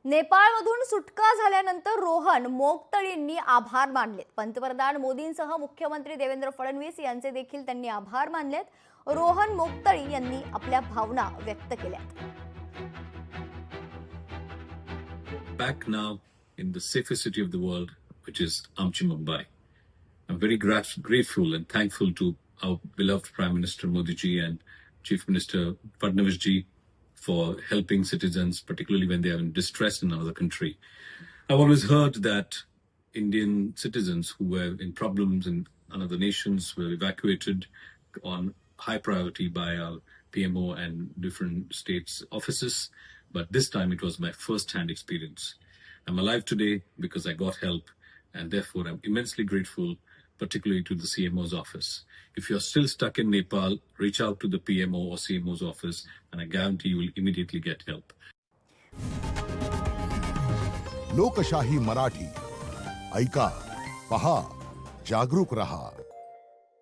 नेपाळमधून सुटका झाल्यानंतर रोहन मोगतळींनी आभार मानलेत. पंतप्रधान मोदींसह मुख्यमंत्री देवेंद्र फडणवीस यांचे देखील त्यांनी आभार मानलेत. रोहन मोगतळी यांनी आपल्या भावना व्यक्त केल्यात. Back now in the safest city of the world, which is Amchi, Mumbai. I'm very grateful and thankful to our beloved Prime Minister Modi ji and Chief Minister Fadnavis ji for helping citizens, particularly when they are in distress in another country. I've always heard that Indian citizens who were in problems in another nations were evacuated on high priority by our PMO and different states' offices. But this time it was my first-hand experience. I'm alive today because I got help, and therefore I'm immensely grateful, particularly to the CMO's office. If you're still stuck in Nepal, reach out to the PMO or CMO's office, and I guarantee you will immediately get help. लोकशाही मराठी ऐका, पहा, जागरूक रहा.